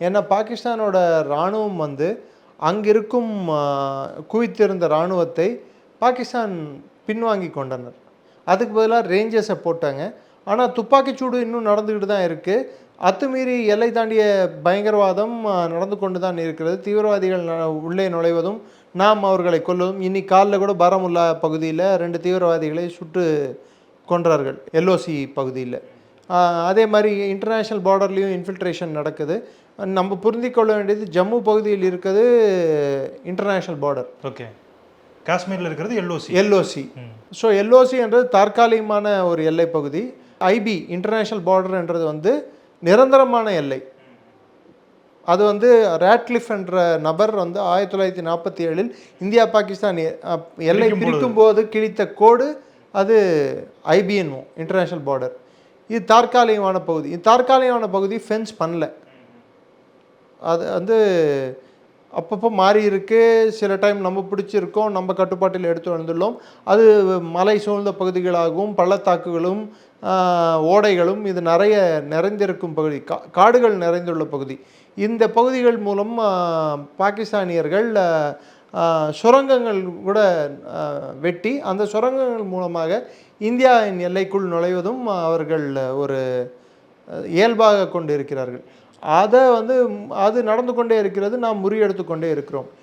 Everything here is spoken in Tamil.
ஏன்னா பாகிஸ்தானோட இராணுவம் வந்து அங்கிருக்கும் குவித்திருந்த இராணுவத்தை பாகிஸ்தான் பின்வாங்கி கொண்டனர். அதுக்கு பதிலாக ரேஞ்சர்ஸை போட்டாங்க. ஆனால் துப்பாக்கிச்சூடு இன்னும் நடந்துக்கிட்டு தான் இருக்குது. அத்துமீறி எல்லை தாண்டிய பயங்கரவாதம் நடந்து கொண்டு தான் இருக்கிறது. தீவிரவாதிகள் உள்ளே நுழைவதும் நாம் அவர்களை கொல்வதும். இன்னைக்கு காலைல கூட பாராமுல்லா பகுதியில் 2 தீவிரவாதிகளை சுட்டு கொன்றார்கள், எல்ஓசி பகுதியில். அதே மாதிரி இன்டர்நேஷ்னல் பார்டர்லேயும் இன்ஃபில்ட்ரேஷன் நடக்குது. நம்ம புரிந்திக்கொள்ள வேண்டியது ஜம்மு பகுதியில் இருக்கிறது இன்டர்நேஷ்னல் பார்டர். ஓகே, காஷ்மீரில் இருக்கிறது எல்ஓசி. ஸோ எல்ஓசி என்றது தற்காலிகமான ஒரு எல்லை பகுதி. ஐபி இன்டர்நேஷ்னல் பார்டர் என்றது வந்து நிரந்தரமான எல்லை. அது வந்து ராட்க்ளிஃப் என்ற நபர் வந்து 1947 இந்தியா பாகிஸ்தான் எல்லை பிரிக்கும் போது கிழித்த கோடு அது ஐபிஎன்ஓ இன்டர்நேஷ்னல் பார்டர். இது தற்காலிகமான பகுதி. இந்த தற்காலிகமான பகுதி ஃபென்ஸ் பண்ணல. அது வந்து அப்பப்போ மாறி இருக்கு. சில டைம் நம்ம பிடிச்சிருக்கோம், நம்ம கட்டுப்பாட்டில் எடுத்து வந்துள்ளோம். அது மலை சூழ்ந்த பகுதிகளாகவும் பள்ளத்தாக்குகளும் ஓடைகளும் இது நிறைந்திருக்கும் பகுதி, காடுகள் நிறைந்துள்ள பகுதி. இந்த பகுதிகள் மூலம் பாகிஸ்தானியர்கள் சுரங்கங்கள் கூட வெட்டி அந்த சுரங்கங்கள் மூலமாக இந்தியாவின் எல்லைக்குள் நுழைவதும் அவர்கள் ஒரு இயல்பாக கொண்டு இருக்கிறார்கள். அதை வந்து அது நடந்து கொண்டே இருக்கிறது. நாம் முறியெடுத்து கொண்டே இருக்கிறோம்.